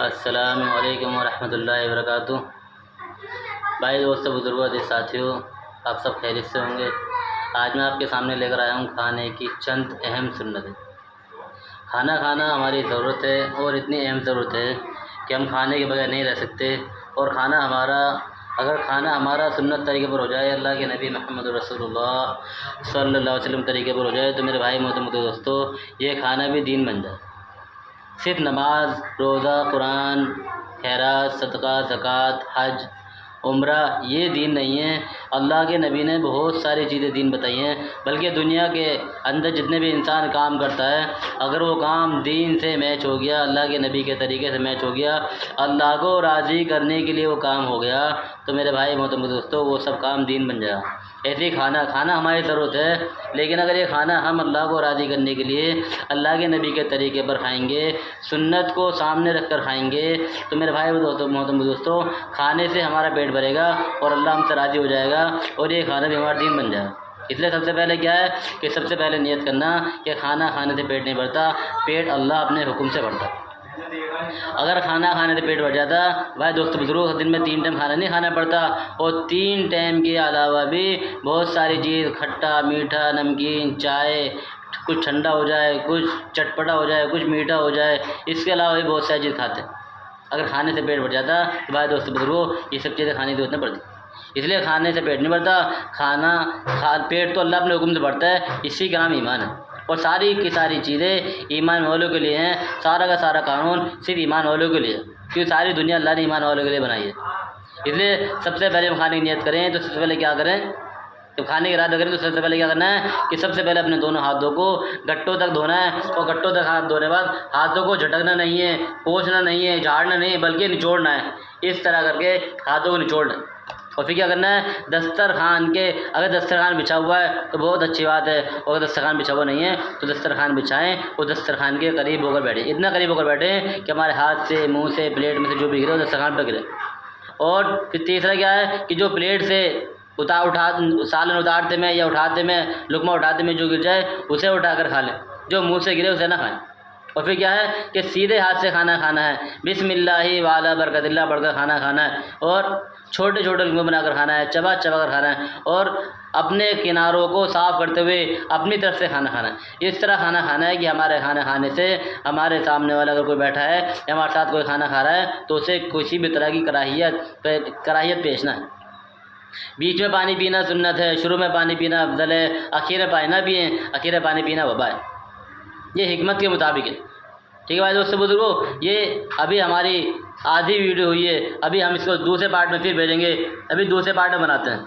السلام علیکم ورحمۃ اللہ وبرکاتہ۔ بھائی دوستوں، بزرگوں، ساتھیوں، آپ سب خیریت سے ہوں گے۔ آج میں آپ کے سامنے لے کر آیا ہوں کھانے کی چند اہم سنتیں۔ کھانا کھانا ہماری ضرورت ہے اور اتنی اہم ضرورت ہے کہ ہم کھانے کے بغیر نہیں رہ سکتے، اور اگر کھانا ہمارا سنت طریقے پر ہو جائے، اللہ کے نبی محمد رسول اللہ صلی اللہ علیہ وسلم طریقے پر ہو جائے، تو میرے بھائی محترم دوستوں، یہ کھانا بھی دین بن جائے۔ صرف نماز، روزہ، قرآن، خیرات، صدقہ، زکوٰۃ، حج، عمرہ یہ دین نہیں ہے۔ اللہ کے نبی نے بہت ساری چیزیں دین بتائی ہیں، بلکہ دنیا کے اندر جتنے بھی انسان کام کرتا ہے، اگر وہ کام دین سے میچ ہو گیا، اللہ کے نبی کے طریقے سے میچ ہو گیا، اللہ کو راضی کرنے کے لیے وہ کام ہو گیا، تو میرے بھائی محترم دوستوں، وہ سب کام دین بن جائے۔ ایسے ہی کھانا ہماری ضرورت ہے، لیکن اگر یہ کھانا ہم اللہ کو راضی کرنے کے لیے اللہ کے نبی کے طریقے پر کھائیں گے، سنت کو سامنے رکھ کر کھائیں گے، تو میرے بھائی محترم دوستوں، کھانے سے ہمارا پیٹ بھرے گا اور اللہ ہم سے راضی ہو جائے گا، اور یہ کھانا بھی ہمارا دین بن جائے گا۔ اس لیے سب سے پہلے کیا ہے کہ سب سے پہلے نیت کرنا کہ کھانا کھانے سے پیٹ نہیں بھرتا، پیٹ اللہ اپنے حکم سے بھرتا۔ اگر کھانا کھانے سے پیٹ بھر جاتا، بھائی دوستو بزرگوں، دن میں 3 ٹائم کھانا نہیں کھانا پڑتا، اور 3 ٹائم کے علاوہ بھی بہت ساری چیز، کھٹا، میٹھا، نمکین، چائے، کچھ ٹھنڈا ہو جائے، کچھ چٹپٹا ہو جائے، کچھ میٹھا ہو جائے، اس کے علاوہ بھی بہت ساری چیز کھاتے ہیں۔ اگر کھانے سے پیٹ بھر جاتا تو بھائی دوستو بزرگوں، یہ سب چیزیں کھانے کی ضرورت نہیں پڑتی۔ اس لیے کھانے سے پیٹ نہیں بھرتا، پیٹ تو اللہ اپنے حکم سے بھرتا ہے، اسی کا نام ایمان ہے، اور ساری کی ساری چیزیں ایمان والوں کے لیے ہیں۔ سارا کا سارا قانون صرف ایمان والوں کے لیے ہے، کیونکہ ساری دنیا اللہ نے ایمان والوں کے لیے بنائی ہے۔ اس لیے سب سے پہلے ہم کھانے کی نیت کریں تو سب سے پہلے کیا کریں؟ جب کھانے کی ارادہ کریں تو سب سے پہلے کیا کرنا ہے کہ سب سے پہلے اپنے دونوں ہاتھوں کو گٹوں تک دھونا ہے، اور گٹوں تک ہاتھ دھونے کے بعد ہاتھوں کو جھٹکنا نہیں ہے، پوچھنا نہیں ہے، جھاڑنا نہیں ہے، بلکہ نچوڑنا ہے۔ اس طرح کر کے ہاتھوں کو نچوڑنا ہے، اور پھر کیا کرنا ہے؟ اگر دسترخوان بچھا ہوا ہے تو بہت اچھی بات ہے، اور اگر دسترخوان بچھا ہوا نہیں ہے تو دسترخوان بچھائیں اور دسترخوان کے قریب ہو کر بیٹھیں، اتنا قریب ہو کر بیٹھیں کہ ہمارے ہاتھ سے، منہ سے، پلیٹ میں سے جو بھی گرے وہ دسترخوان پہ گرے۔ اور پھر تیسرا کیا ہے کہ جو پلیٹ سے سالن اتارتے میں یا اٹھاتے میں، لقمہ اٹھاتے میں جو گر جائے اسے اٹھا کر کھا لیں، جو منہ سے گرے اسے نہ کھائیں۔ اور پھر کیا ہے کہ سیدھے ہاتھ سے کھانا کھانا ہے، بسم اللہ وعلی برکت اللہ پڑھ کر کھانا کھانا ہے، اور چھوٹے چھوٹے لقمے بنا کر کھانا ہے، چبا چبا کر کھانا ہے، اور اپنے کناروں کو صاف کرتے ہوئے اپنی طرف سے کھانا کھانا ہے۔ اس طرح کھانا کھانا ہے کہ ہمارے کھانا کھانے سے ہمارے سامنے والا اگر کوئی بیٹھا ہے یا ہمارے ساتھ کوئی کھانا کھا رہا ہے تو اسے کسی بھی طرح کی کراہیت پیش نہ ہے۔ بیچ میں پانی پینا سنت ہے، شروع میں پانی پینا افضل ہے، اخیر میں پانی نہ پئیں، اخیر میں پانی پینا وبا ہے۔ یہ حکمت کے مطابق ہے، ٹھیک ہے بھائی دوستو بزرگوں۔ یہ ابھی ہماری آدھی ویڈیو ہوئی ہے، ابھی ہم اس کو دوسرے پارٹ میں پھر بھیجیں گے، ابھی دوسرے پارٹ میں بناتے ہیں۔